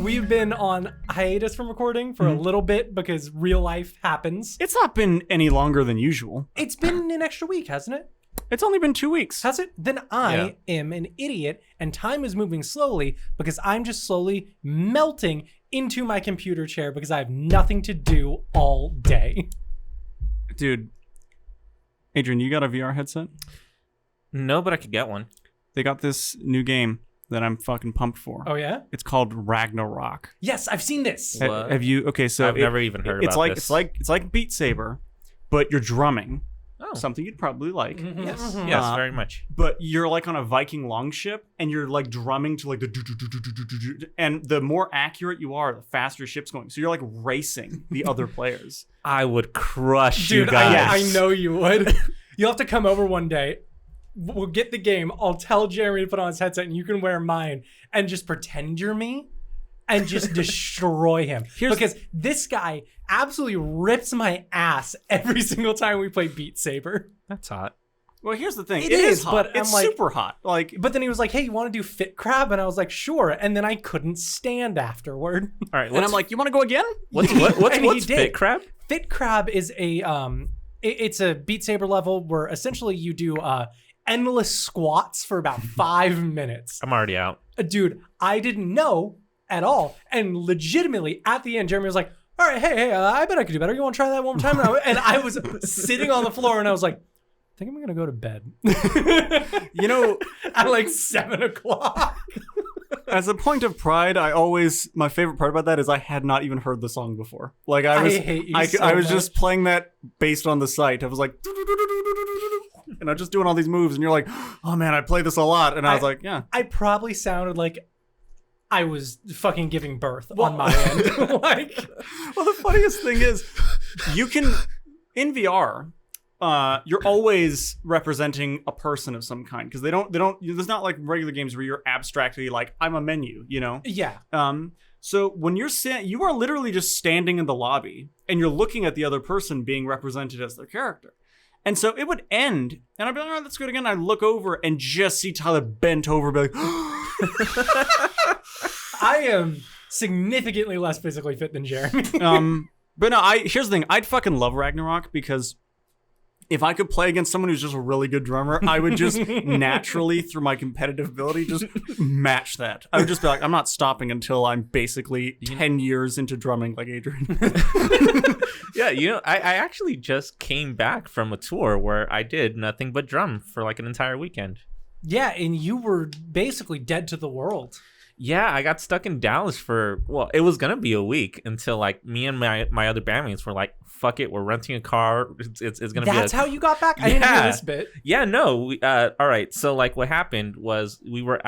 we've been on hiatus from recording for a little bit because real life happens. It's not been any longer than usual. It's been an extra week, hasn't it? It's only been 2 weeks. Has it? Then I am an idiot and time is moving slowly because I'm just slowly melting into my computer chair because I have nothing to do all day. Dude, Adrian, you got a VR headset? No, but I could get one. They got this new game that I'm fucking pumped for. Oh, yeah? It's called Ragnarok. Yes, I've seen this. What? Have you? Okay, so I've never even heard it's about like this. it's like Beat Saber, but you're drumming. Oh. Something you'd probably like. Yes, yes, very much. But you're like on a Viking longship, and you're like drumming to like the do-do-do-do-do-do-do-do. And the more accurate you are, the faster your ship's going. So you're like racing the other players. I would crush Dude, you guys. I know you would. You'll have to come over one day. We'll get the game. I'll tell Jeremy to put on his headset and you can wear mine and just pretend you're me and just destroy him. Because this guy absolutely rips my ass every single time we play Beat Saber. That's hot. Well, here's the thing. It is is, hot. but it's I'm like- super hot. Like, But then he was like, hey, you want to do Fit Crab? And I was like, sure. And then I couldn't stand afterward. All right, and I'm like, you want to go again? what's And he Fit did. Crab? Fit Crab is it's a Beat Saber level where essentially you do endless squats for about 5 minutes. I'm already out. Dude, I didn't know at all. And legitimately, at the end, Jeremy was like, all right, hey, I bet I could do better. You want to try that one more time? And I was sitting on the floor and I was like, I think I'm going to go to bed. You know, at like 7 o'clock. as a point of pride, my favorite part about that is I had not even heard the song before. Like I hate you so I was much. just playing that based on the site. I was like, and I'm just doing all these moves, and you're like, oh man, I play this a lot, and I was like, yeah. I probably sounded like I was fucking giving birth on my end. Like, Well, the funniest thing is, you can in VR. You're always representing a person of some kind because they don't. There's not like regular games where you're abstractly like I'm a menu, you know. yeah. So when you are literally just standing in the lobby and you're looking at the other person being represented as their character. And so it would end, and I'd be like, all right, let's go again. I'd look over and just see Tyler bent over, be like, I am significantly less physically fit than Jeremy. but no, here's the thing. I'd fucking love Ragnarok because if I could play against someone who's just a really good drummer, I would just naturally, through my competitive ability, just match that. I would just be like, I'm not stopping until I'm basically 10 years into drumming like Adrian. Yeah, you know, I actually just came back from a tour where I did nothing but drum for like an entire weekend. Yeah, and you were basically dead to the world. Yeah, I got stuck in Dallas it was going to be a week until like me and my other bandmates were like, fuck it, we're renting a car. It's going to be That's how you got back? I didn't hear this bit. Yeah, no. All right. So like what happened was we were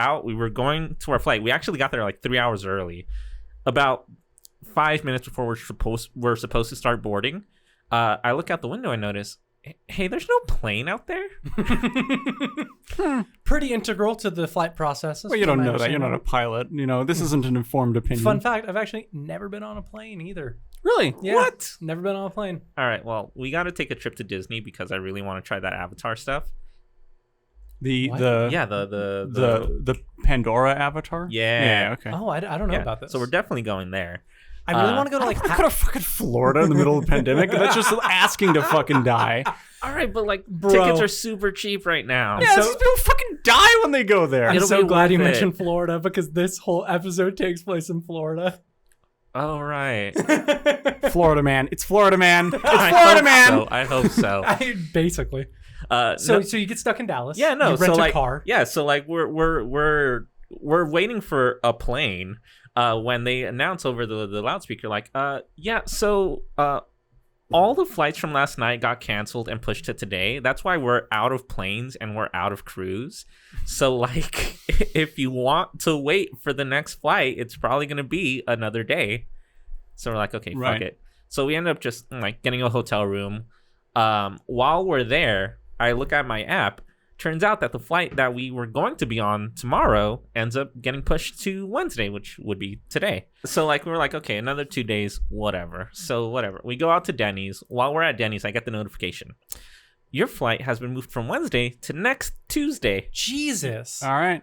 going to our flight. We actually got there like 3 hours early. About 5 minutes before we're supposed to start boarding. I look out the window and notice, hey, there's no plane out there. Pretty integral to the flight process. Well, you don't know that. You're not a pilot. You know, this isn't an informed opinion. Fun fact, I've actually never been on a plane either. Really? Yeah, What? Never been on a plane. All right. Well, we got to take a trip to Disney because I really want to try that Avatar stuff. The Pandora Avatar? Yeah. Yeah, okay. Oh, I don't know Yeah, about this. so we're definitely going there. I really want to go to like... Go to fucking Florida in the middle of the pandemic. That's just asking to fucking die. All right, but like Bro. tickets are super cheap right now. Yeah, these people fucking die when they go there. I'm It'll so be glad you worth it. mentioned Florida because this whole episode takes place in Florida. All right. Florida man. It's Florida man. It's I Florida hope man. So. I hope so. Basically. No- So you get stuck in Dallas. yeah, no. You rent so a like, car. yeah, so like we're waiting for a plane. When they announce over the loudspeaker, like, all the flights from last night got canceled and pushed to today. That's why we're out of planes and we're out of crews. So, like, if you want to wait for the next flight, it's probably going to be another day. So we're like, okay, Right. fuck it. So we end up just, like, getting a hotel room. While we're there, I look at my app. Turns out that the flight that we were going to be on tomorrow ends up getting pushed to Wednesday, which would be today. So like we were like, okay, another 2 days, whatever. So whatever. We go out to Denny's. While we're at Denny's, I get the notification. Your flight has been moved from Wednesday to next Tuesday. Jesus. All right.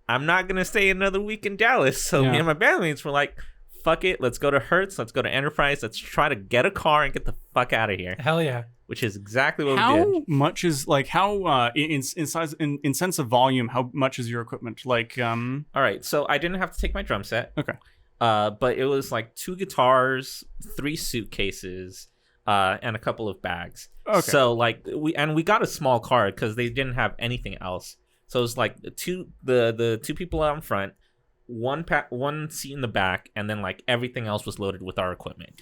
I'm not going to stay another week in Dallas. So Yeah. me and my bandmates were like, fuck it. Let's go to Hertz. Let's go to Enterprise. Let's try to get a car and get the fuck out of here. Hell yeah. Which is exactly what we did. How much is in size in sense of volume? How much is your equipment? Like All right, so I didn't have to take my drum set. Okay. But it was like 2 guitars, 3 suitcases, and a couple of bags. Okay. So like we got a small car because they didn't have anything else. So it was like the 2 people out in front, one seat in the back, and then like everything else was loaded with our equipment.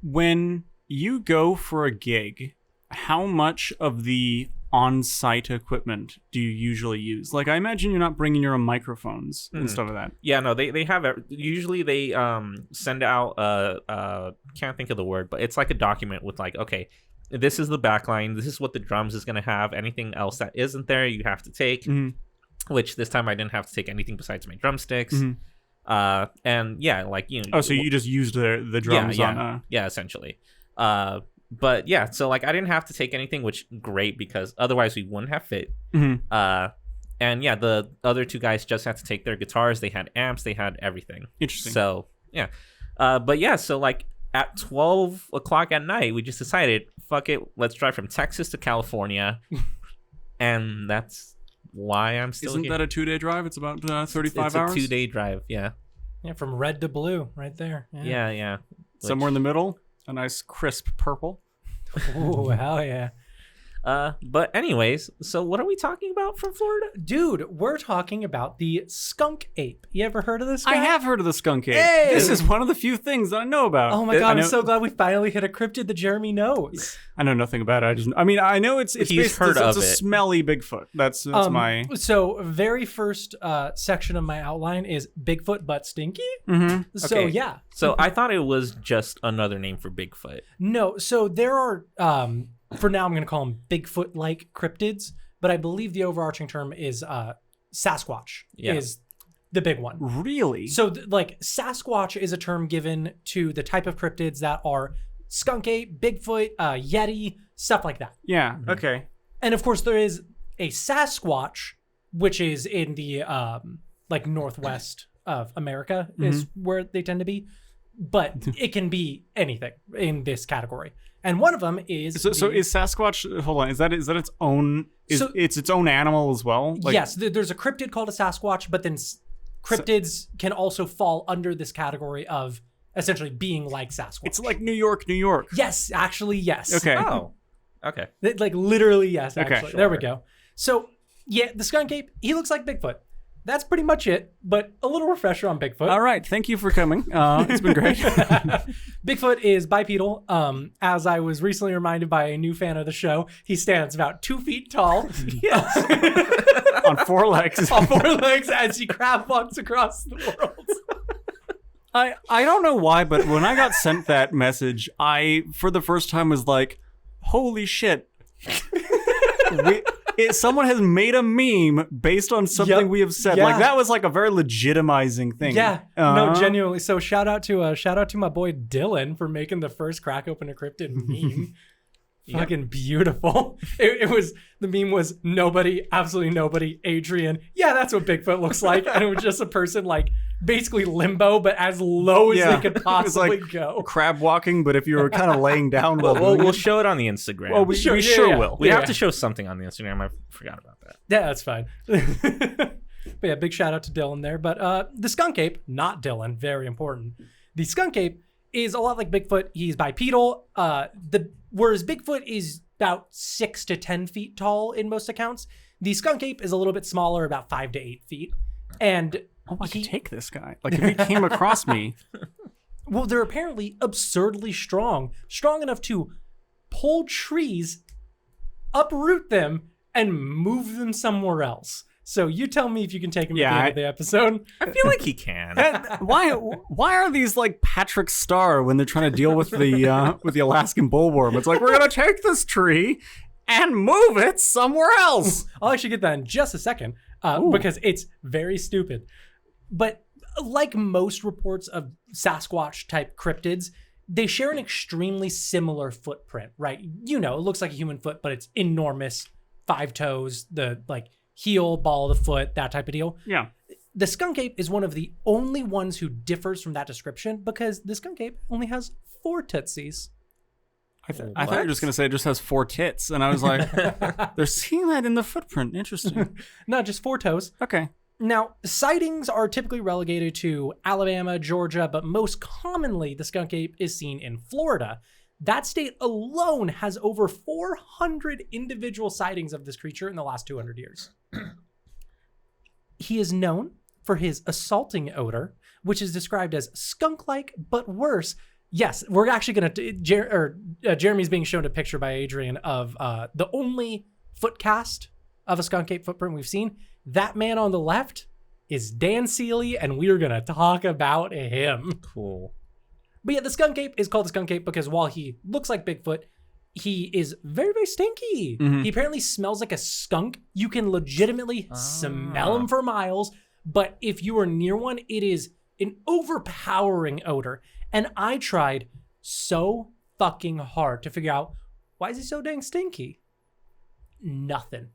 When you go for a gig, how much of the on-site equipment do you usually use? Like, I imagine you're not bringing your own microphones and stuff like that. Yeah, no, they have it. Usually they send out can't think of the word, but it's like a document with like, okay, this is the backline, this is what the drums is going to have, anything else that isn't there you have to take. Which this time I didn't have to take anything besides my drumsticks. And yeah, like, you know. Oh, so you just used the drums on yeah, essentially. But yeah, so like I didn't have to take anything, which great, because otherwise we wouldn't have fit. And yeah, the other 2 guys just had to take their guitars. They had amps, they had everything. Interesting. So yeah, but yeah, so like at 12 o'clock at night, we just decided, fuck it, let's drive from Texas to California, and that's why I'm still Isn't here. that a 2-day drive? It's about 35 hours? It's a 2-day drive, yeah. Yeah, from red to blue, right there. Yeah. Somewhere in the middle, a nice crisp purple. Ooh, hell yeah. But anyways, so what are we talking about from Florida? Dude, we're talking about the skunk ape. You ever heard of this guy? I have heard of the skunk ape. Hey! This is one of the few things that I know about. Oh my god, I'm so glad we finally hit a cryptid that Jeremy knows. I know nothing about it. I know it's He's heard of it's a it. smelly Bigfoot. That's my. So very first section of my outline is Bigfoot but stinky. So Okay. yeah. So I thought it was just another name for Bigfoot. No, so there are for now I'm going to call them Bigfoot-like cryptids, but I believe the overarching term is Sasquatch is the big one. Really? So like Sasquatch is a term given to the type of cryptids that are skunk ape, Bigfoot, Yeti, stuff like that. Yeah. Okay. And of course there is a Sasquatch, which is in the like northwest of America is where they tend to be, but it can be anything in this category. And one of them is so is Sasquatch? Hold on, is that its own? It's its own animal as well? Like, yes, there's a cryptid called a Sasquatch, but then cryptids can also fall under this category of essentially being like Sasquatch. it's like New York, New York. Yes, actually, yes. Okay. Oh, okay. Like literally, yes. Okay, Actually, there we sure. go. So yeah, the skunk ape, he looks like Bigfoot. That's pretty much it, but a little refresher on Bigfoot. All right, thank you for coming. It's been great. Bigfoot is bipedal. As I was recently reminded by a new fan of the show, he stands about 2 feet tall. Yes. On 4 legs. On 4 legs as he crab walks across the world. I don't know why, but when I got sent that message, I for the first time was like, "Holy shit!" Someone has made a meme based on something we have said. Yeah. Like that was like a very legitimizing thing. Yeah, no, genuinely. So shout out to my boy Dylan for making the first crack open a cryptid meme. Fucking beautiful. It was, the meme was nobody, absolutely nobody, Adrian. Yeah, that's what Bigfoot looks like. And it was just a person like basically limbo, but as low as they could possibly go. Crab walking, but if you were kind of laying down, We'll show it on the Instagram. Well, we sure will. We have to show something on the Instagram. I forgot about that. Yeah, that's fine. But yeah, big shout out to Dylan there. But the skunk ape, not Dylan, very important. The skunk ape is a lot like Bigfoot. He's bipedal. Whereas Bigfoot is about 6 to 10 feet tall in most accounts, the skunk ape is a little bit smaller, about 5 to 8 feet. And I could take this guy. Like if he came across me. Well, they're apparently absurdly strong enough to pull trees, uproot them, and move them somewhere else. So you tell me if you can take him at the end of the episode. I feel like he can. Why are these like Patrick Star when they're trying to deal with the Alaskan bullworm? It's like, we're gonna take this tree and move it somewhere else. I'll actually get that in just a second because it's very stupid. But like most reports of Sasquatch type cryptids, they share an extremely similar footprint, right? You know, it looks like a human foot, but it's enormous, 5 toes, the like heel, ball of the foot, that type of deal. Yeah. The skunk ape is one of the only ones who differs from that description because the skunk ape only has 4 tootsies. I thought you were just going to say it just has 4 tits. And I was like, they're seeing that in the footprint. Interesting. Not just 4 toes. Okay. Now, sightings are typically relegated to Alabama, Georgia, but most commonly the skunk ape is seen in Florida. That state alone has over 400 individual sightings of this creature in the last 200 years. He is known for his assaulting odor, which is described as skunk-like, but worse. Yes, we're actually going to... Jeremy's being shown a picture by Adrian of the only foot cast of a skunk ape footprint we've seen. That man on the left is Dan Shealy, and we're going to talk about him. Cool. But yeah, the skunk ape is called the skunk ape because while he looks like Bigfoot, he is very, very stinky. Mm-hmm. He apparently smells like a skunk. You can legitimately smell him for miles. But if you are near one, it is an overpowering odor. And I tried so fucking hard to figure out, why is he so dang stinky? Nothing.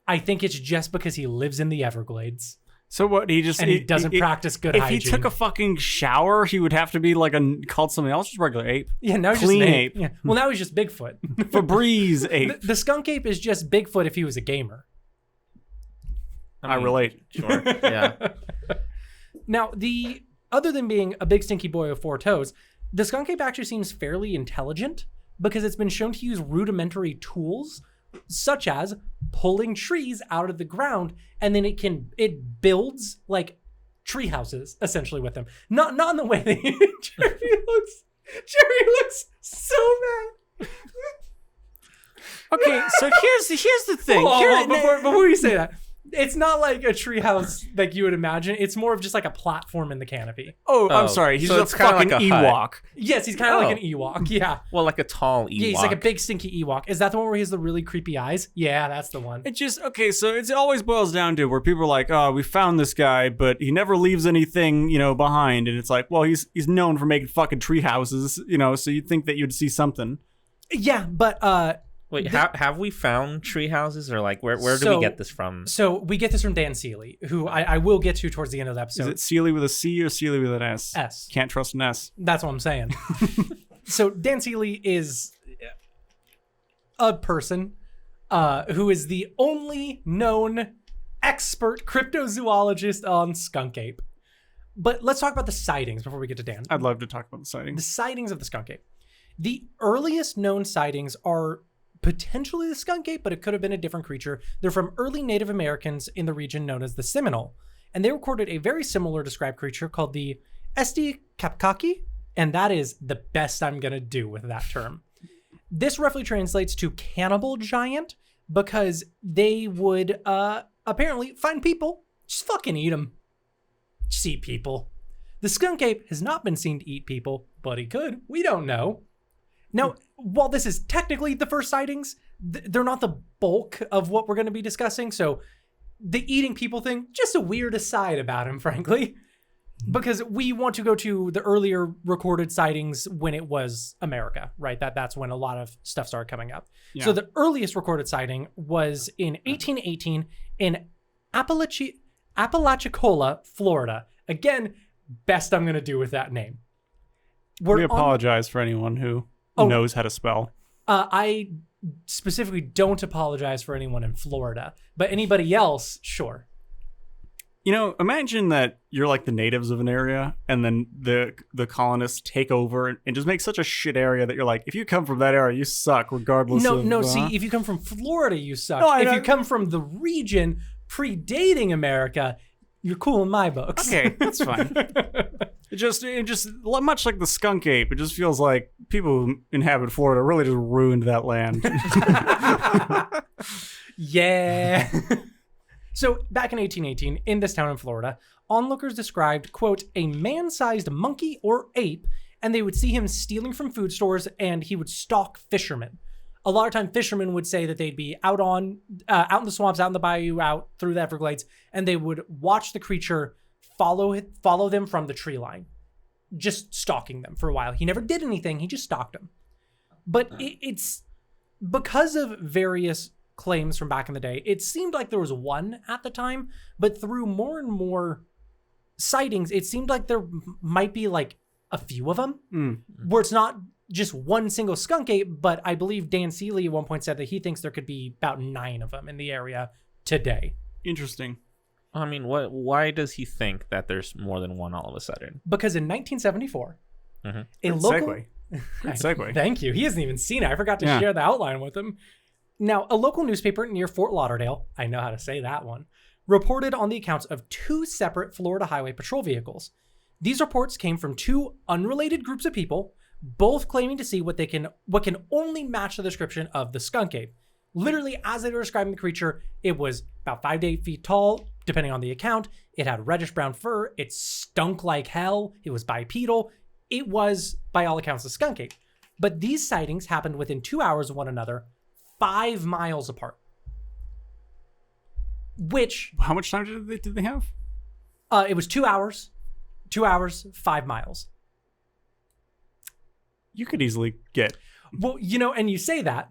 I think it's just because he lives in the Everglades. So what? He doesn't practice good hygiene. If he took a fucking shower, he would have to be like called something else, just regular ape. Yeah, now he's Clean just an ape. Yeah. Well, now he's just Bigfoot. Febreze ape. The skunk ape is just Bigfoot if he was a gamer. I relate. Sure. Yeah. Now, other than being a big stinky boy with 4 toes, the skunk ape actually seems fairly intelligent because it's been shown to use rudimentary tools such as pulling trees out of the ground, and then it builds like tree houses essentially with them. Not in the way that Jeremy looks so mad. Okay, so here's the thing. Before you say that, it's not like a treehouse like you would imagine. It's more of just like a platform in the canopy. Oh, I'm sorry. He's so a it's kinda fucking like a Ewok. hut. Yes, he's kind of like an Ewok. Yeah. Well, like a tall Ewok. Yeah, he's like a big stinky Ewok. Is that the one where he has the really creepy eyes? Yeah, that's the one. It just, okay, so it always boils down to where people are like, oh, we found this guy, but he never leaves anything, behind. And it's like, well, he's known for making fucking tree houses, so you'd think that you'd see something. Yeah, but wait, have we found tree houses, or like where do we get this from? So we get this from Dan Shealy, who I will get to towards the end of the episode. Is it Shealy with a C or Shealy with an S? S. Can't trust an S. That's what I'm saying. So Dan Shealy is a person who is the only known expert cryptozoologist on skunk ape. But let's talk about the sightings before we get to Dan. I'd love to talk about the sightings. The sightings of the skunk ape. The earliest known sightings are potentially the skunk ape, but it could have been a different creature. They're from early Native Americans in the region known as the Seminole, and they recorded a very similar described creature called the Esti Kapkaki, and that is the best I'm gonna do with that term. This roughly translates to cannibal giant because they would apparently find people, just fucking eat them. Just eat people. The skunk ape has not been seen to eat people, but he could. We don't know. Now, while this is technically the first sightings, they're not the bulk of what we're going to be discussing. So the eating people thing, just a weird aside about him, frankly, because we want to go to the earlier recorded sightings when it was America, right? That's when a lot of stuff started coming up. Yeah. So the earliest recorded sighting was in 1818 in Apalachicola, Florida. Again, best I'm going to do with that name. We apologize for anyone who knows how to spell. I specifically don't apologize for anyone in Florida, but anybody else, sure. Imagine that you're like the natives of an area, and then the colonists take over and just make such a shit area that you're like, if you come from that area, you suck regardless of... No, see, if you come from Florida, you suck. If you come from the region predating America, you're cool in my books. Okay, that's fine. It just much like the skunk ape, it just feels like people who inhabit Florida really just ruined that land. Yeah. So back in 1818, in this town in Florida, onlookers described, quote, a man-sized monkey or ape, and they would see him stealing from food stores, and he would stalk fishermen. A lot of time, fishermen would say that they'd be out in the swamps, out in the bayou, out through the Everglades, and they would watch the creature follow them from the tree line, just stalking them for a while. He never did anything. He just stalked them. But it's because of various claims from back in the day, it seemed like there was one at the time, but through more and more sightings, it seemed like there might be like a few of them, where it's not just one single skunk ape, but I believe Dan Shealy at one point said that he thinks there could be about 9 of them in the area today. Interesting. I mean, why does he think that there's more than one all of a sudden? Because in 1974, Mm-hmm. a Good local... segue. Good segue. Thank you. He hasn't even seen it. I forgot to share the outline with him. Now, a local newspaper near Fort Lauderdale, I know how to say that one, reported on the accounts of 2 separate Florida highway patrol vehicles. These reports came from 2 unrelated groups of people, both claiming to see what can only match the description of the skunk ape. Literally, as they were describing the creature, it was about 5 to 8 feet tall, depending on the account. It had reddish brown fur. It stunk like hell. It was bipedal. It was, by all accounts, a skunk ape. But these sightings happened within 2 hours of one another, 5 miles apart. Which... How much time did they have? It was 2 hours. 2 hours, 5 miles. You could easily get... Well, and you say that,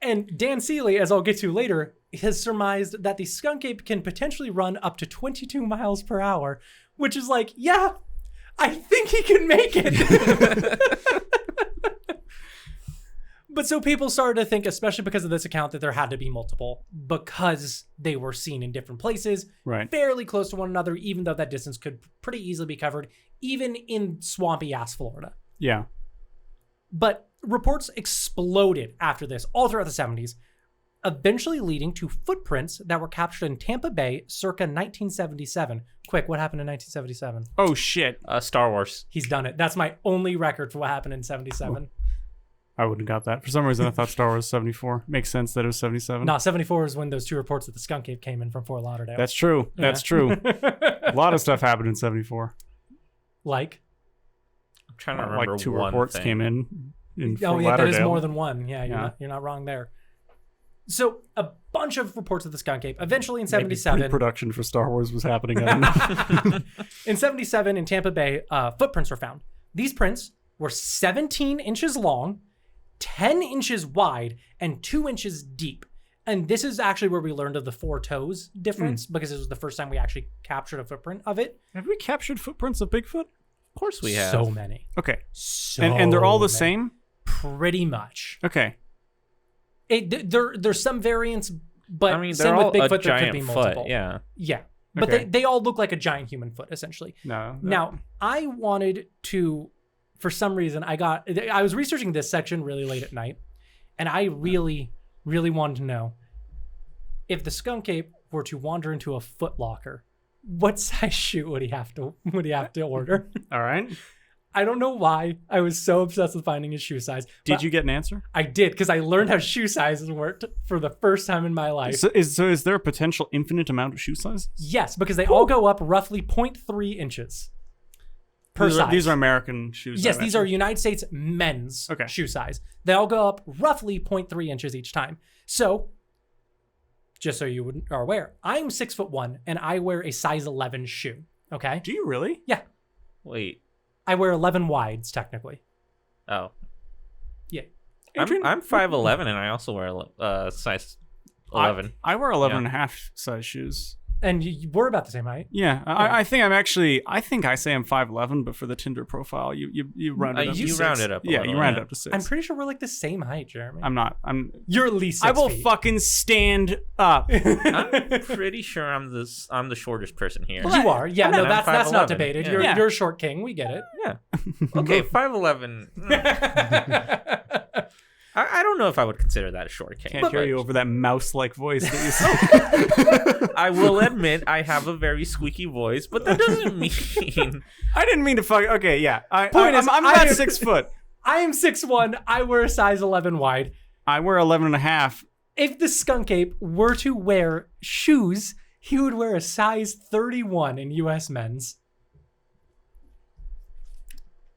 and Dan Shealy, as I'll get to later, has surmised that the skunk ape can potentially run up to 22 miles per hour, which is like, yeah, I think he can make it. But so people started to think, especially because of this account, that there had to be multiple because they were seen in different places, right, fairly close to one another, even though that distance could pretty easily be covered, even in swampy-ass Florida. Yeah. But reports exploded after this all throughout the 70s, eventually leading to footprints that were captured in Tampa Bay circa 1977. Quick, what happened in 1977? Oh, shit. Star Wars. He's done it. That's my only record for what happened in 77. I wouldn't have got that. For some reason, I thought Star Wars 74. Makes sense that it was 77. No, 74 is when those 2 reports of the skunk ape came in from Fort Lauderdale. That's true. That's true. A lot of stuff happened in 74. Like? I'm trying to remember like 2 one reports thing. came in Oh, Fort yeah, that is Lauderdale. more than one. Yeah, you're not wrong there. So a bunch of reports of the skunk ape. Eventually in 77... Maybe pre-production for Star Wars was happening. I don't know. In 77 in Tampa Bay, footprints were found. These prints were 17 inches long, 10 inches wide, and 2 inches deep. And this is actually where we learned of the 4 toes difference, because it was the first time we actually captured a footprint of it. Have we captured footprints of Bigfoot? Of course we have. So many. Okay. So and they're all the many. same? Pretty much. Okay. There's some variants, but I mean, same they're with all Bigfoot, a there giant could be foot. multiple. Yeah. Yeah. But Okay. they all look like a giant human foot, essentially. No. Now, I wanted to, for some reason, I was researching this section really late at night, and I really, really wanted to know if the skunk ape were to wander into a Foot Locker, what size shoe would he have to order? All right. I don't know why I was so obsessed with finding his shoe size. Did you get an answer? I did, because I learned how shoe sizes worked for the first time in my life. So is there a potential infinite amount of shoe sizes? Yes, because they all go up roughly 0.3 inches per size. These are American shoes. Yes, these are United States men's shoe size. They all go up roughly 0.3 inches each time. So, just so you are aware, I'm 6'1" and I wear a size 11 shoe. Okay? Do you really? Yeah. Wait. I wear 11 wides, technically. Oh. Yeah. Adrian? I'm 5'11", and I also wear size 11. I wear 11 and a half size shoes. And we're about the same height. Yeah. I think I say I'm 5'11", but for the Tinder profile, you round it up. You 6. round it up. Yeah, you round it up to 6. I'm pretty sure we're like the same height, Jeremy. I'm not. You're at least 6 I will feet. fucking stand up. I'm pretty sure I'm the shortest person here. You are. Yeah, no, I'm that's not 5'11". debated. Yeah. You're a short king. We get it. Yeah. Okay, 5'11". I don't know if I would consider that a short king. Can't hear you over that mouse-like voice that you said. I will admit I have a very squeaky voice, but that doesn't mean... I didn't mean to fuck. Okay, yeah. Point is, I'm about 6 foot. I am 6'1". I wear a size 11 wide. I wear 11 and a half. If the skunk ape were to wear shoes, he would wear a size 31 in U.S. men's.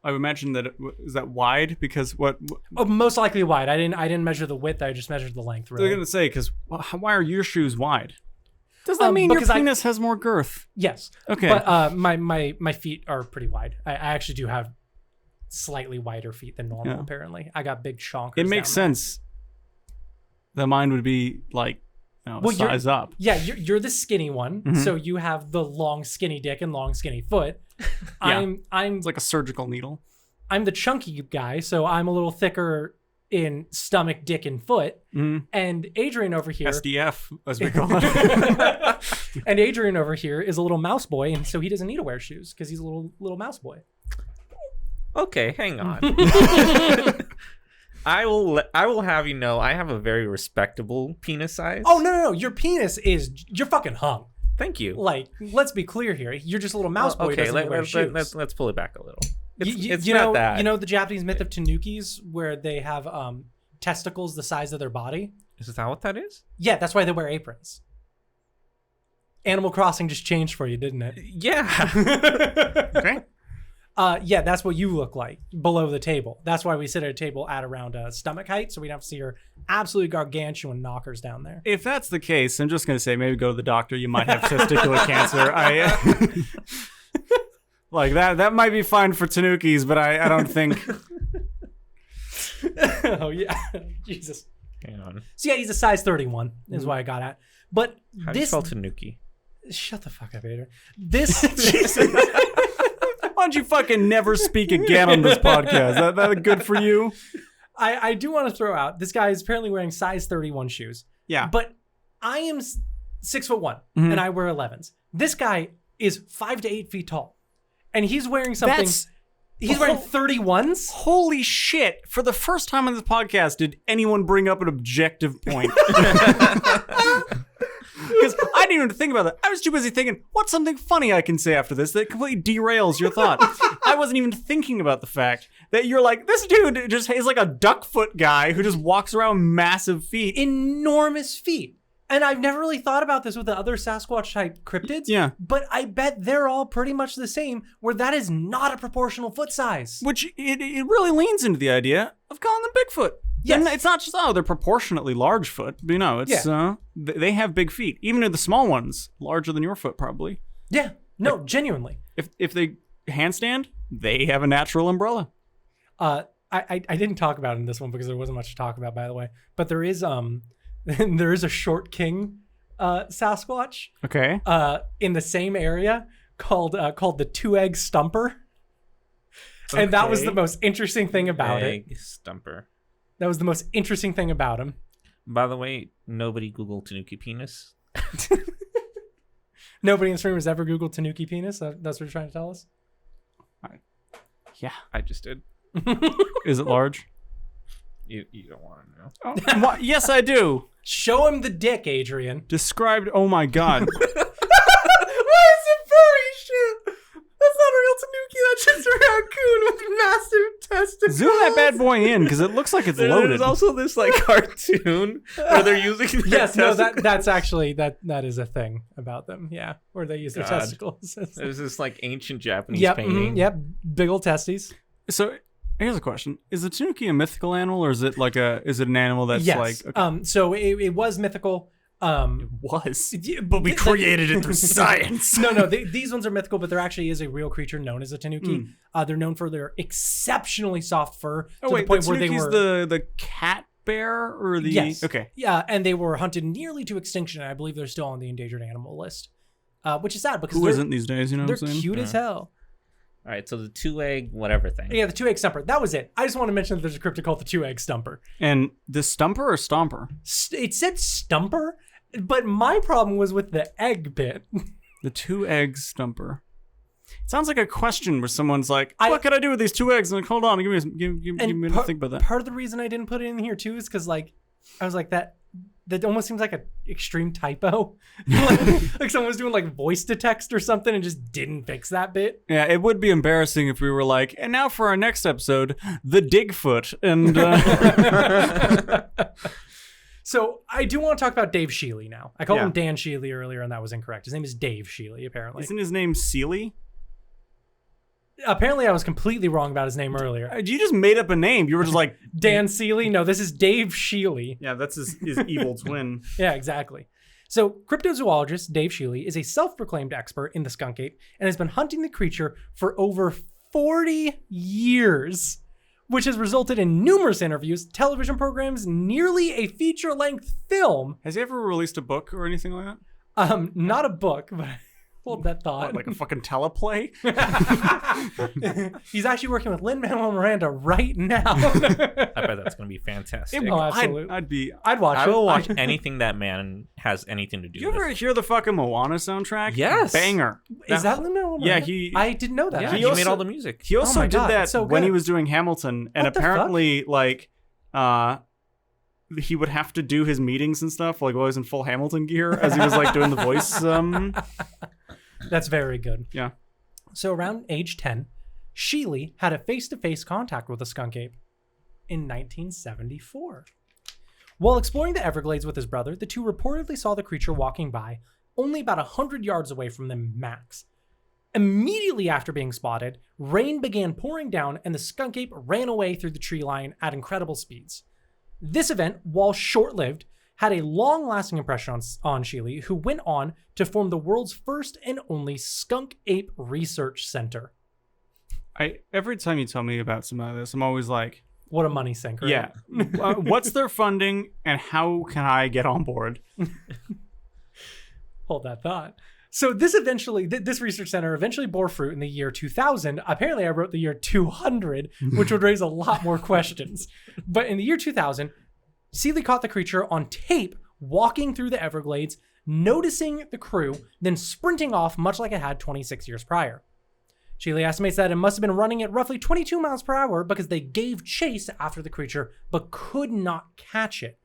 I would imagine that is that wide because what? Oh, most likely wide. I didn't measure the width. I just measured the length. I was Really. gonna say because why are your shoes wide? Does that mean your because penis has more girth? Yes. Okay. But my feet are pretty wide. I actually do have slightly wider feet than normal. Yeah. Apparently, I got big chonkers. It makes down sense. The mine would be like, size up. Yeah, you're the skinny one, so you have the long skinny dick and long skinny foot. Yeah. I'm It's like a surgical needle. I'm the chunky guy, so I'm a little thicker in stomach, dick, and foot. And Adrian over here, SDF, as we call it. and Adrian over here is a little mouse boy, and so he doesn't need to wear shoes because he's a little mouse boy. Okay, hang on. I will have you know I have a very respectable penis size. Oh no! Your penis you're fucking hung. Thank you. Like, let's be clear here. You're just a little mouse boy. Okay, Who doesn't wear shoes. let's pull it back a little. It's you not know that. You know the Japanese myth of tanukis where they have testicles the size of their body? Is that what that is? Yeah, that's why they wear aprons. Animal Crossing just changed for you, didn't it? Yeah. Okay. Yeah, that's what you look like below the table. That's why we sit at a table at around stomach height, so we don't have to see your absolutely gargantuan knockers down there. If that's the case, I'm just going to say maybe go to the doctor. You might have testicular cancer. Like that might be fine for tanukis, but I don't think. Oh, yeah. Jesus. Hang on. So, yeah, he's a size 31 is what I got at. But How do you spell tanuki? Shut the fuck up, Adrian. This... Why don't you fucking never speak again on this podcast? That good for you? I do want to throw out, this guy is apparently wearing size 31 shoes. Yeah. But I am 6'1", and I wear 11s. This guy is 5 to 8 feet tall. And he's wearing something... He's wearing 31s? Holy shit. For the first time on this podcast, did anyone bring up an objective point? Because I didn't even think about that. I was too busy thinking, what's something funny I can say after this that completely derails your thought? I wasn't even thinking about the fact that you're like, this dude just is like a duckfoot guy who just walks around massive feet. Enormous feet. And I've never really thought about this with the other Sasquatch type cryptids. Yeah. But I bet they're all pretty much the same, where that is not a proportional foot size. Which it really leans into the idea of calling them Bigfoot. Yes. And it's not just, they're proportionately large foot. But, it's they have big feet. Even the small ones, larger than your foot probably. Yeah. No, genuinely. If they handstand, they have a natural umbrella. I didn't talk about it in this one because there wasn't much to talk about, by the way. But there is there is a short king Sasquatch. Okay. In the same area called the Two Egg Stumper. Okay. And that was the most interesting thing about it. Egg Stumper. That was the most interesting thing about him. By the way, nobody Googled Tanuki penis. Nobody in this room has ever Googled Tanuki penis? That's what you're trying to tell us? Yeah. I just did. Is it large? You don't want to know. Oh, yes, I do. Show him the dick, Adrian. Described. Oh my god. Why is it furry shit? That's not a real Tanuki. That's just a raccoon with massive testicles. Zoom that bad boy in because it looks like it's loaded. There's also this like cartoon where they're using their testicles. That's actually that is a thing about them. Yeah, where they use their testicles. There's this like ancient Japanese Yep, painting. yep, big old testes. So here's a question: is the tanuki a mythical animal, or is it an animal that's yes. like? Okay. So it was mythical. It was, but we created it through science. No, these ones are mythical, but there actually is a real creature known as a tanuki. They're known for their exceptionally soft fur to the point where they were the cat bear or the yes, okay, yeah, and they were hunted nearly to extinction. And I believe they're still on the endangered animal list, which is sad because who isn't these days? You know, they're what I'm saying? cute as hell. All right, so the 2 egg whatever thing. Yeah, the 2 egg stumper. That was it. I just want to mention that there's a cryptid called the 2 egg stumper. And the stumper or stomper? It said stumper, but my problem was with the egg bit. The 2 egg stumper. It sounds like a question where someone's like, "What can I do with these 2 eggs?" And like, hold on, give me a minute to think about that. Part of the reason I didn't put it in here too is because like I was like that almost seems like an extreme typo. like someone was doing like voice to text or something and just didn't fix that bit. Yeah, it would be embarrassing if we were like, and now for our next episode, the Digfoot. And so I do want to talk about Dave Shealy now. I called him Dan Shealy earlier and that was incorrect. His name is Dave Shealy, apparently. Isn't his name Sealy? Apparently I was completely wrong about his name earlier. You just made up a name. You were just like... Dan Sealy? No, this is Dave Shealy. Yeah, that's his evil twin. Yeah, exactly. So cryptozoologist Dave Shealy is a self-proclaimed expert in the skunk ape and has been hunting the creature for over 40 years. which has resulted in numerous interviews, television programs, nearly a feature-length film. Has he ever released a book or anything like Not a book, but hold that thought. that? Like a fucking teleplay? He's actually working with Lin-Manuel Miranda right now. I bet that's going to be fantastic. Oh, absolutely. I'd watch I it. will watch anything that man has anything to do You with. ever hear the fucking Moana soundtrack? Yes. Banger. Is that Lin-Manuel Miranda? Yeah, I didn't know that. Yeah, actually. he made all the music. He also my did God, that that's so when he good. was doing Hamilton, and What the apparently, he would have to do his meetings and stuff, like while he was in full Hamilton gear, as he was like doing the voice. That's very good. Yeah. So around age 10, Shealy had a face-to-face contact with a skunk ape in 1974. While exploring the Everglades with his brother, the two reportedly saw the creature walking by only about 100 yards away from them max. Immediately after being spotted, rain began pouring down and the skunk ape ran away through the tree line at incredible speeds. This event, while short-lived, had a long-lasting impression on Shealy, who went on to form the world's first and only Skunk Ape Research Center. Every time you tell me about some of this, I'm always like, What a money sinker. yeah, what's their funding and how can I get on board? Hold that thought. So this research center eventually bore fruit in the year 2000. Apparently I wrote the year 200, which would raise a lot more questions. But in the year 2000, Shealy caught the creature on tape walking through the Everglades, noticing the crew, then sprinting off much like it had 26 years prior. Shealy estimates that it must have been running at roughly 22 miles per hour because they gave chase after the creature but could not catch it.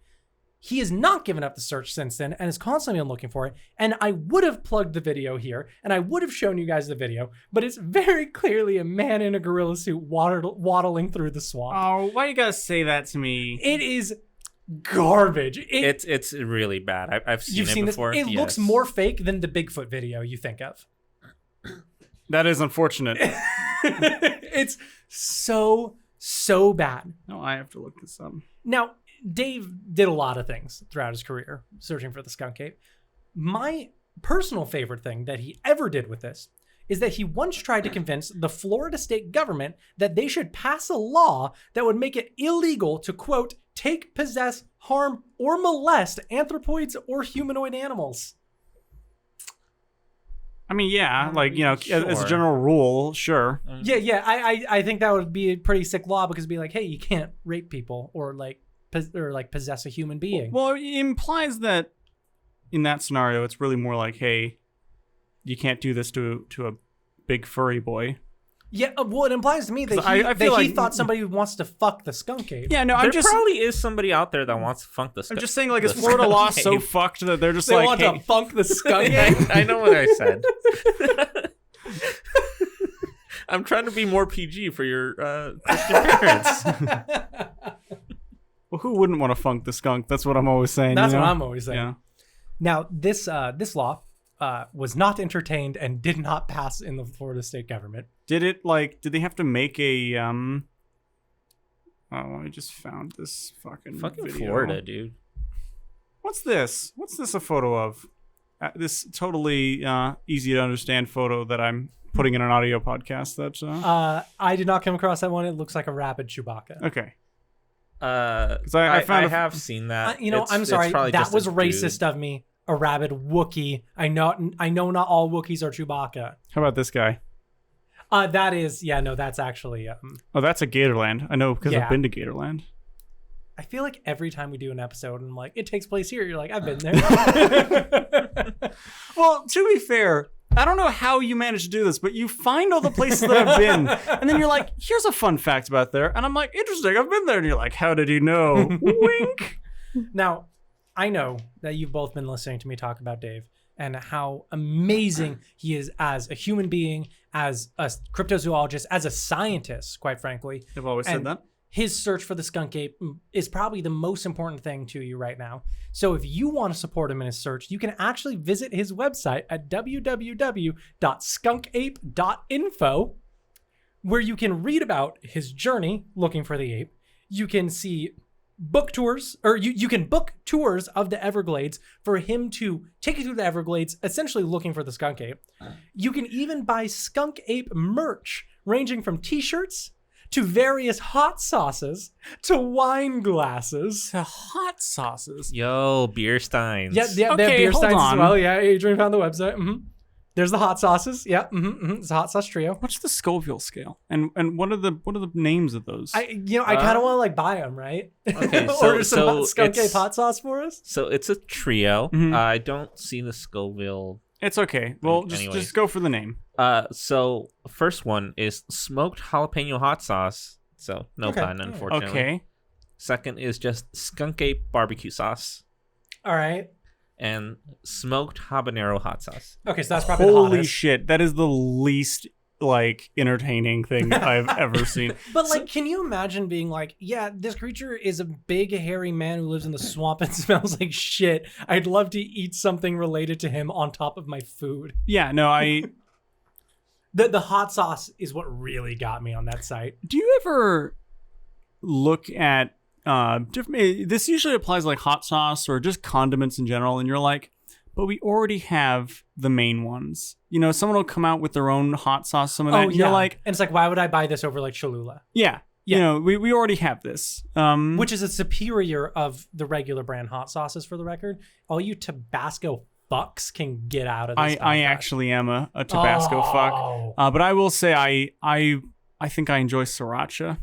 He has not given up the search since then and is constantly been looking for it. And I would have plugged the video here and I would have shown you guys the video, but it's very clearly a man in a gorilla suit waddling through the swamp. Oh, why you gotta say that to me? It is garbage. It's really bad. I've seen You've it seen before. this? It looks more fake than the Bigfoot video you think of. That is unfortunate. It's so bad. No, I have to look this up. Now, Dave did a lot of things throughout his career searching for the skunk ape. My personal favorite thing that he ever did with this is that he once tried to convince the Florida state government that they should pass a law that would make it illegal to, quote, take, possess, harm, or molest anthropoids or humanoid animals. I mean, yeah, like, you know, Sure. as a general rule, sure. Yeah. I think that would be a pretty sick law because it'd be like, hey, you can't rape people or possess a human being. Well, it implies that in that scenario, it's really more like, hey, you can't do this to a big furry boy. Yeah, well, it implies to me that I feel he like- thought somebody wants to fuck the skunk ape. Yeah, no, There probably is somebody out there that wants to funk the I'm just saying, like, is Florida law so fucked that they're just They like, want hey, to funk the skunk ape. I know what I said. I'm trying to be more PG for your Christian parents. well, who wouldn't want to funk the skunk? That's what I'm always saying. That's you know? what I'm always saying. Yeah. Now, this law was not entertained and did not pass in the Florida state government. Did they have to make a oh, I just found this fucking video. Florida, dude. What's this? What's this a photo of? This totally easy to understand photo that I'm putting in an audio podcast. That's I did not come across that one. It looks like a rabid Chewbacca. okay. Because I found have seen that. I'm sorry. It's probably That just was a racist dude. of me. A rabid Wookiee. I know not all Wookiees are Chewbacca. How about this guy? That's actually. Oh, that's a Gatorland. I know because Yeah. I've been to Gatorland. I feel like every time we do an episode and I'm like, it takes place here, you're like, I've been there. Well, to be fair, I don't know how you managed to do this, but you find all the places that I've been, and then you're like, here's a fun fact about there. And I'm like, interesting, I've been there. And you're like, how did he know? Wink. Now, I know that you've both been listening to me talk about Dave and how amazing he is as a human being, as a cryptozoologist, as a scientist, quite frankly. I've always said And that. His search for the skunk ape is probably the most important thing to you right now. So if you want to support him in his search, you can actually visit his website at www.skunkape.info, where you can read about his journey looking for the ape. You can see book tours, or you can book tours of the Everglades for him to take you through the Everglades, essentially looking for the skunk ape. You can even buy skunk ape merch, ranging from t-shirts to various hot sauces to wine glasses. The hot sauces. Yo, beer steins. Yeah, they have Okay, beer hold steins as on. well. Yeah, Adrian found the website. There's the hot sauces. Yeah, it's a hot sauce trio. What's the Scoville scale? And what are the names of those? I kind of want to like buy them, right? Okay, Order some hot Skunk it's- Ape hot sauce for us. So it's a trio. Mhm. I don't see the Scoville. It's okay. Well, Anyway. just go for the name. So first one is smoked jalapeno hot sauce. So no Okay. pun, unfortunately. Okay. Second is just skunk ape barbecue sauce All right. and smoked habanero hot sauce. Okay, so that's probably the Holy hottest. shit! That is the least like entertaining thing I've ever seen. But like, can you imagine being like, yeah, this creature is a big hairy man who lives in the swamp and smells like shit. I'd love to eat something related to him on top of my food. Yeah. No. The hot sauce is what really got me on that site. Do you ever look at different? This usually applies like hot sauce or just condiments in general, and you're like, but we already have the main ones. You know, someone will come out with their own hot sauce, some of that. And you're like, and it's like, why would I buy this over like Cholula? yeah. Yeah. You know, we already have this. Which is a superior of the regular brand hot sauces, for the record. All you Tabasco fucks can get out of this. I actually am a Tabasco fuck. But I will say I think I enjoy sriracha.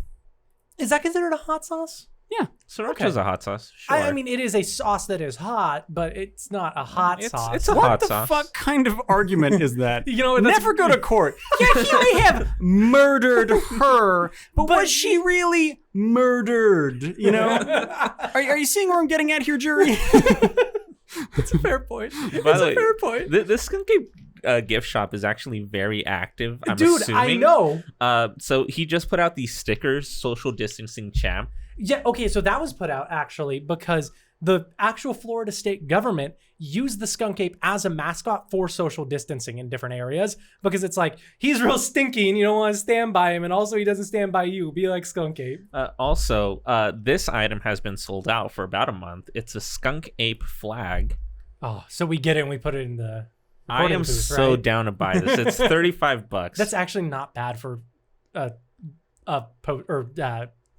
Is that considered a hot sauce? Yeah. Sriracha's a hot sauce. Sure. I mean, it is a sauce that is hot, but it's not a hot sauce. It's a What hot the sauce. fuck kind of argument is that? You know, that's- never go to court. Yeah, he may have murdered her, but was she really murdered? You know? Are you seeing where I'm getting at here, jury? It's a fair point. It's By the a way, fair point. This Skunk Ape gift shop is actually very active. I'm Dude, assuming. I know. So he just put out these stickers, social distancing champ. Yeah, okay, so that was put out actually because the actual Florida state government used the skunk ape as a mascot for social distancing in different areas because it's like, he's real stinky and you don't want to stand by him, and also he doesn't stand by you. Be like Skunk Ape. Also, this item has been sold out for about a month. It's a Skunk Ape flag. Oh, so we get it and we put it in the I recording am booth, so right? down to buy this. It's $35. That's actually not bad for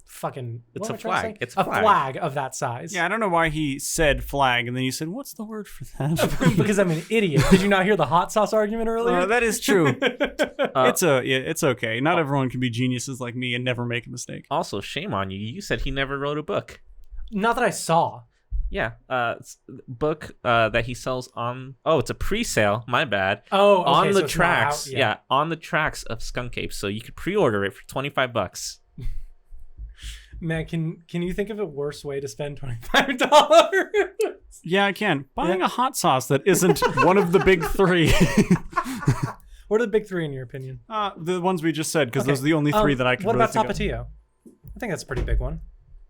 fucking. It's what a am I trying to flag. say? It's a a flag. flag of that size. Yeah, I don't know why he said flag, and then you said, what's the word for that? Because I'm an idiot. Did you not hear the hot sauce argument earlier? That is true. It's okay. Not everyone can be geniuses like me and never make a mistake. Also, shame on you. You said he never wrote a book. Not that I saw. Yeah, book that he sells on. Oh, it's a pre-sale. My bad. Oh, okay, on so the it's not tracks. out yet. Yeah, on the tracks of Skunk Ape. So you could pre-order it for $25. Man, can you think of a worse way to spend $25? Yeah, I can. Buying a hot sauce that isn't one of the big three. What are the big three in your opinion? The ones we just said, because Okay. those are the only three that I can What really about think of. Tapatio? I think that's a pretty big one.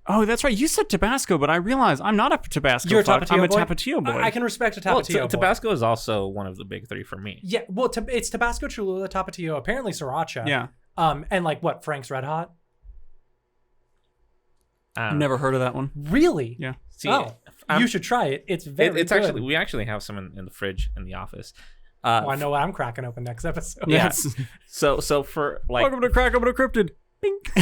Oh, that's right. You said Tabasco, but I realized I'm not a Tabasco You're a fuck. Tapatio I'm a boy? Tapatio boy. I can respect a Well, Tapatio. boy. Tabasco is also one of the big three for me. Yeah, well, it's Tabasco, Cholula, Tapatio, apparently Sriracha. Yeah. And like what, Frank's Red Hot? I've never heard of that one. Really? Yeah. See, you should try it. It's very it's good. actually we actually have some in the fridge in the office. Oh, I know what I'm cracking open next episode. Yeah. Yes. So for like Welcome to Crack Open a Cryptid. Bink.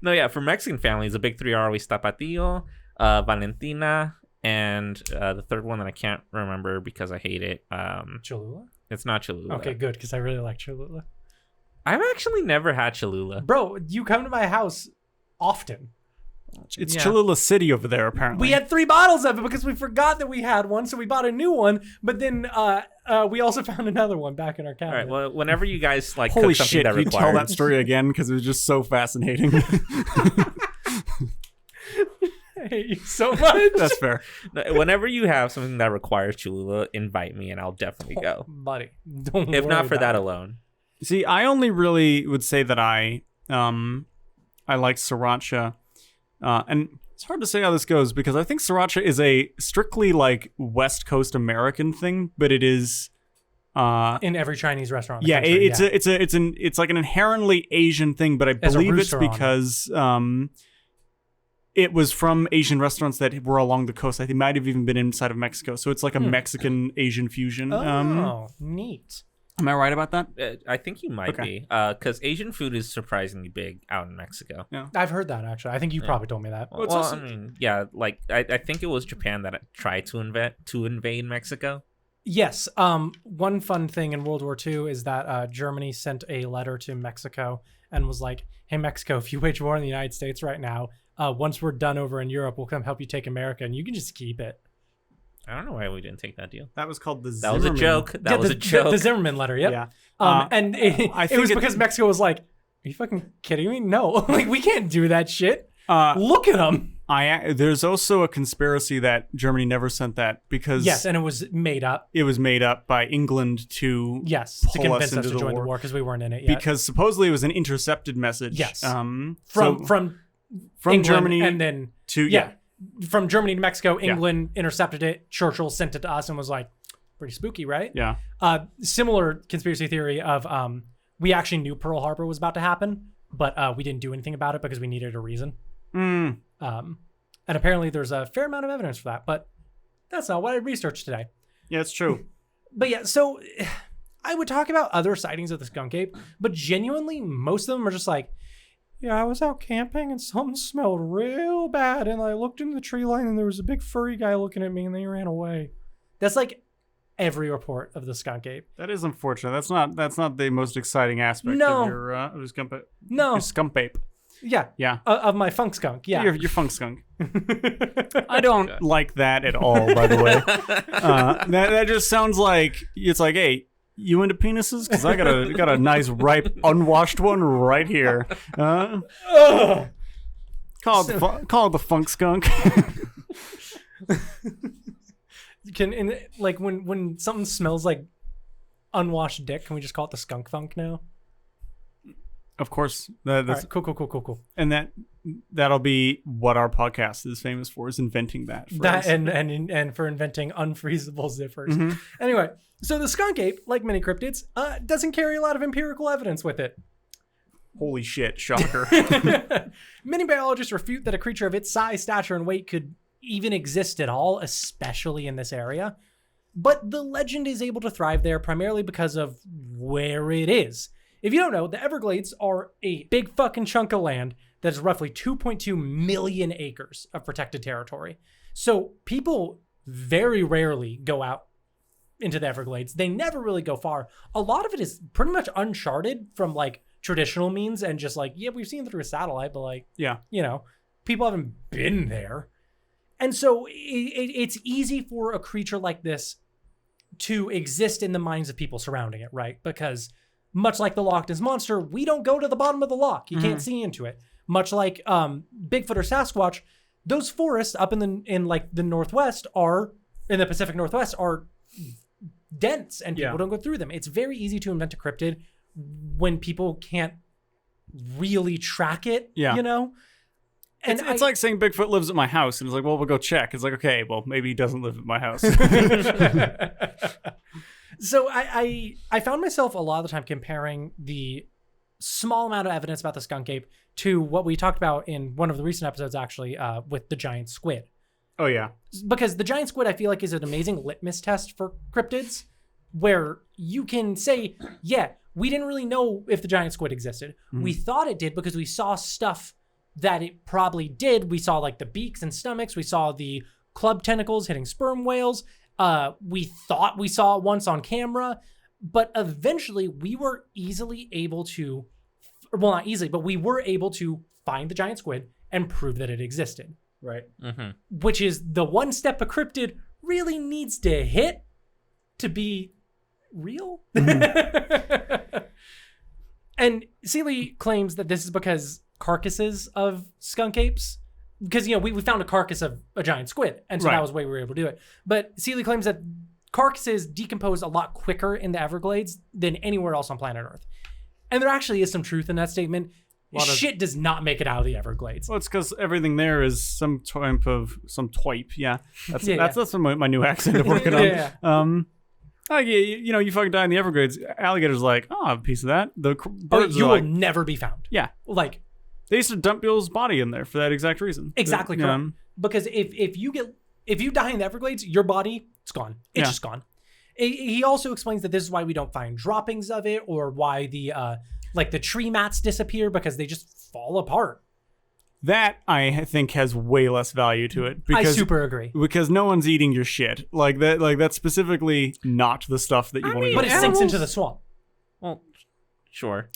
no, yeah, for Mexican families, the big three are always Tapatio, Valentina, and the third one that I can't remember because I hate it. Cholula? It's not Cholula. Okay, good, because I really like Cholula. I've actually never had Cholula. Bro, you come to my house often. It's Yeah. Cholula City over there, apparently. We had 3 bottles of it because we forgot that we had one, so we bought a new one. But then we also found another one back in our All cabinet. right. Well, whenever you guys like Holy cook something shit, that can you requires tell that story again? Because it was just so fascinating. I hate you so much. That's fair. whenever you have something that requires Cholula, invite me and I'll definitely go. Buddy, don't If worry not for about that it. alone. See, I only really would say that I like sriracha. And it's hard to say how this goes because I think sriracha is a strictly like West Coast American thing, but it is in every Chinese restaurant. in the yeah, country, it's like an inherently Asian thing, but I There's a believe it's rooster on it. because it was from Asian restaurants that were along the coast. I think it might have even been inside of Mexico. So it's like a Mexican Asian fusion. Oh, neat. Am I right about that? I think you might be, because Asian food is surprisingly big out in Mexico. Yeah. I've heard that, actually. I think you probably told me that. Well, I mean, yeah, like I think it was Japan that tried to invade Mexico. Yes. One fun thing in World War II is that Germany sent a letter to Mexico and was like, hey, Mexico, if you wage war in the United States right now, once we're done over in Europe, we'll come help you take America, and you can just keep it. I don't know why we didn't take that deal. That was called the That Zimmerman. was a joke. That was a joke. The Zimmerman letter, yep. Yeah. And it was because Mexico was like, are you fucking kidding me? No. Like, we can't do that shit. Look at them. There's also a conspiracy that Germany never sent that because... Yes, and it was made up. It was made up by England to to convince us to join the war because we weren't in it yet. Because supposedly it was an intercepted message. Yes. From England Germany and then... to... From Germany to Mexico, England intercepted it. Churchill sent it to us and was like, pretty spooky, right? Yeah. Similar conspiracy theory of we actually knew Pearl Harbor was about to happen, but we didn't do anything about it because we needed a reason. And apparently there's a fair amount of evidence for that, but that's not what I researched today. Yeah, it's true. But yeah, so I would talk about other sightings of the skunk ape, but genuinely, most of them are just like, yeah, I was out camping and something smelled real bad, and I looked into the tree line and there was a big furry guy looking at me and then he ran away. That's like every report of the skunk ape. That is unfortunate. That's not the most exciting aspect of your skunk ape. No. Your skunk ape. Yeah. Yeah. Of my funk skunk. Yeah. Your funk skunk. I don't like that at all, by the way. That just sounds like it's like, hey, you into penises? Because I got a nice ripe unwashed one right here. Call it the funk skunk. When something smells like unwashed dick, can we just call it the skunk funk now? Of course. That's right, cool. And that'll be what our podcast is famous for, is inventing that phrase. And for inventing unfreezable zippers. Mm-hmm. Anyway, so the skunk ape, like many cryptids, doesn't carry a lot of empirical evidence with it. Holy shit, shocker. Many biologists refute that a creature of its size, stature, and weight could even exist at all, especially in this area. But the legend is able to thrive there primarily because of where it is. If you don't know, the Everglades are a big fucking chunk of land that is roughly 2.2 million acres of protected territory. So people very rarely go out into the Everglades. They never really go far. A lot of it is pretty much uncharted from like traditional means and just like, yeah, we've seen it through a satellite, but like, yeah, you know, people haven't been there. And so it's easy for a creature like this to exist in the minds of people surrounding it, right? Because much like the Loch Ness Monster, we don't go to the bottom of the loch. You can't see into it. Much like Bigfoot or Sasquatch, those forests up in the Northwest in the Pacific Northwest are dense and people don't go through them. It's very easy to invent a cryptid when people can't really track it, you know? And it's like saying Bigfoot lives at my house, and it's like, well, we'll go check. It's like, okay, well, maybe he doesn't live at my house. So I found myself a lot of the time comparing the small amount of evidence about the skunk ape to what we talked about in one of the recent episodes, actually, with the giant squid. Oh, yeah. Because the giant squid, I feel like, is an amazing litmus test for cryptids, where you can say, yeah, we didn't really know if the giant squid existed. Mm-hmm. We thought it did because we saw stuff that it probably did. We saw like the beaks and stomachs. We saw the club tentacles hitting sperm whales. We thought we saw it once on camera, but eventually we were easily able to, well, not easily, but we were able to find the giant squid and prove that it existed. Right. Mm-hmm. Which is the one step a cryptid really needs to hit to be real. Mm-hmm. And Shealy claims that this is because carcasses of skunk apes, because, you know, we found a carcass of a giant squid, and so that was the way we were able to do it. But Shealy claims that carcasses decompose a lot quicker in the Everglades than anywhere else on planet Earth. And there actually is some truth in that statement. Shit does not make it out of the Everglades. Well, it's because everything there is some twipe. Yeah, that's my new accent I'm working on. You know, you fucking die in the Everglades. Alligators like, oh, I have a piece of that. The birds will never be found. Yeah, like they used to dump Bill's body in there for that exact reason. Exactly correct. Because if you die in the Everglades, your body, it's gone. It's just gone. He also explains that this is why we don't find droppings of it, or why the tree mats disappear, because they just fall apart. That, I think, has way less value to it. I super agree. Because no one's eating your shit. Like that's specifically not the stuff that you want to eat. But it sinks into the swamp. Well, sure.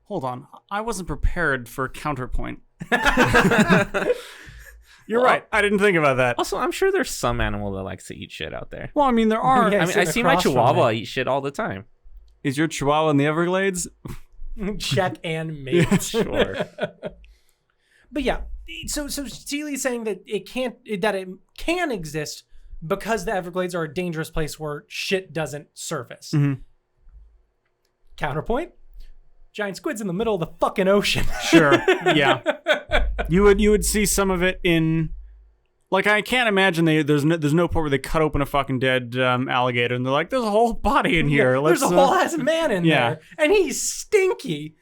Hold on. I wasn't prepared for counterpoint. You're right. I didn't think about that. Also, I'm sure there's some animal that likes to eat shit out there. Well, I mean, there are. Yeah, I mean, I see my chihuahua eat shit all the time. Is your chihuahua in the Everglades? Check and mate. Sure. But yeah, so Shealy's saying that it can exist because the Everglades are a dangerous place where shit doesn't surface. Mm-hmm. Counterpoint: giant squids in the middle of the fucking ocean. Sure. Yeah. You would see some of it in. Like, I can't imagine there's no point where they cut open a fucking dead alligator and they're like, there's a whole body in here. There's a whole ass man in there, and he's stinky.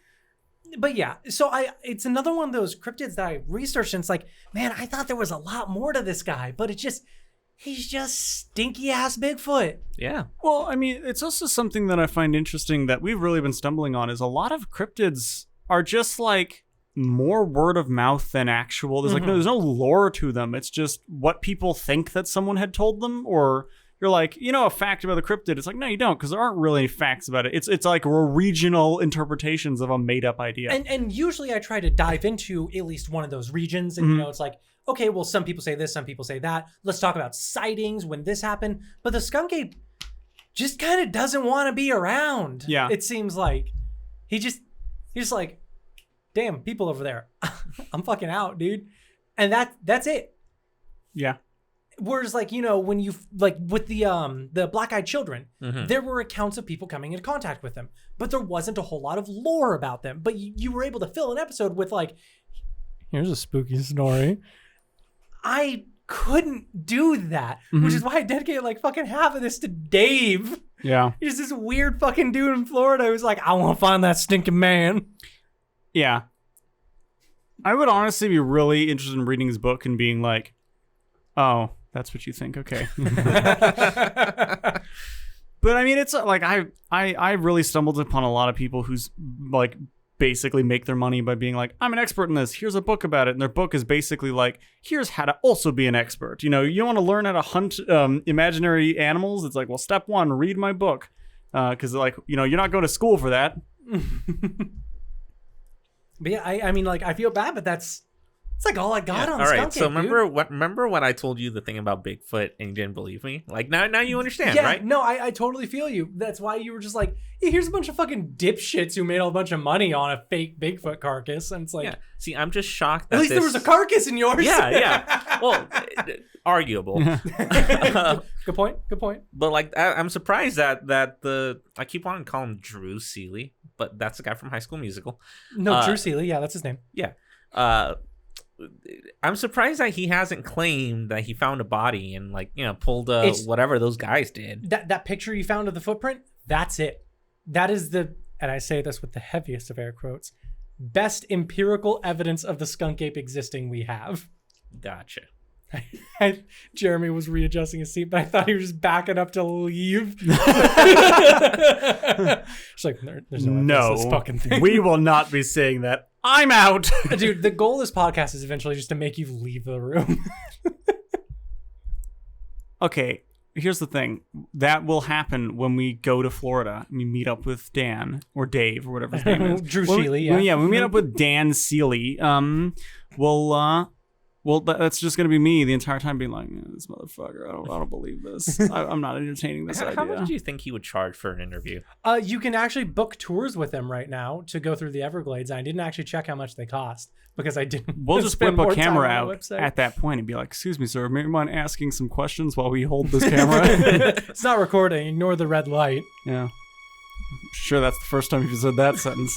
But yeah, so it's another one of those cryptids that I researched, and it's like, man, I thought there was a lot more to this guy, but he's just stinky ass Bigfoot. Yeah. Well, I mean, it's also something that I find interesting that we've really been stumbling on is a lot of cryptids are just like more word of mouth than actual. There's there's no lore to them. It's just what people think that someone had told them, or you're like, a fact about the cryptid. It's like, no, you don't, because there aren't really any facts about it. It's like regional interpretations of a made up idea. And usually I try to dive into at least one of those regions, and it's like, okay, well, some people say this, some people say that. Let's talk about sightings when this happened. But the skunk ape just kind of doesn't want to be around. Yeah. It seems like he's just like, damn, people over there. I'm fucking out, dude. And that's it. Yeah. Whereas, like, when you, like, with the black-eyed children, there were accounts of people coming into contact with them, but there wasn't a whole lot of lore about them. But you were able to fill an episode with, like, here's a spooky story. I couldn't do that, which is why I dedicated, like, fucking half of this to Dave. Yeah. He's this weird fucking dude in Florida who's like, I want to find that stinking man. Yeah. I would honestly be really interested in reading his book and being like, oh, that's what you think. Okay. But I mean, it's like I really stumbled upon a lot of people who's like basically make their money by being like, I'm an expert in this. Here's a book about it. And their book is basically like, here's how to also be an expert. You want to learn how to hunt imaginary animals. It's like, well, step one, read my book. Because like, you're not going to school for that. But yeah, I mean, like, I feel bad, but it's like all I got on Skunk Ape, so dude. remember when I told you the thing about Bigfoot and you didn't believe me? Like, now you understand, yeah, right? No, I totally feel you. That's why you were just like, hey, here's a bunch of fucking dipshits who made a bunch of money on a fake Bigfoot carcass. And it's like, yeah. See, I'm just shocked that at least there was a carcass in yours. Yeah. Well, arguable. Good point. But like, I'm surprised that I keep wanting to call him Drew Shealy, but that's the guy from High School Musical. No, Drew Shealy. Yeah, that's his name. Yeah. I'm surprised that he hasn't claimed that he found a body and pulled whatever those guys did. That picture you found of the footprint, that's it. That is and I say this with the heaviest of air quotes, best empirical evidence of the skunk ape existing we have. Gotcha. Jeremy was readjusting his seat, but I thought he was just backing up to leave. It's like, there's no evidence of this fucking thing. We will not be saying that. I'm out. Dude, the goal of this podcast is eventually just to make you leave the room. Okay, here's the thing. That will happen when we go to Florida and we meet up with Dan or Dave or whatever his name is. Drew Shealy, yeah. When we meet up with Dan Shealy, well, that's just going to be me the entire time being like, this motherfucker, I don't believe this. I'm not entertaining this idea. How much do you think he would charge for an interview? You can actually book tours with him right now to go through the Everglades. I didn't actually check how much they cost because I didn't. We'll just whip a camera out at that point and be like, excuse me, sir, maybe mind asking some questions while we hold this camera? It's not recording. Ignore the red light. Yeah. I'm sure that's the first time you've said that sentence.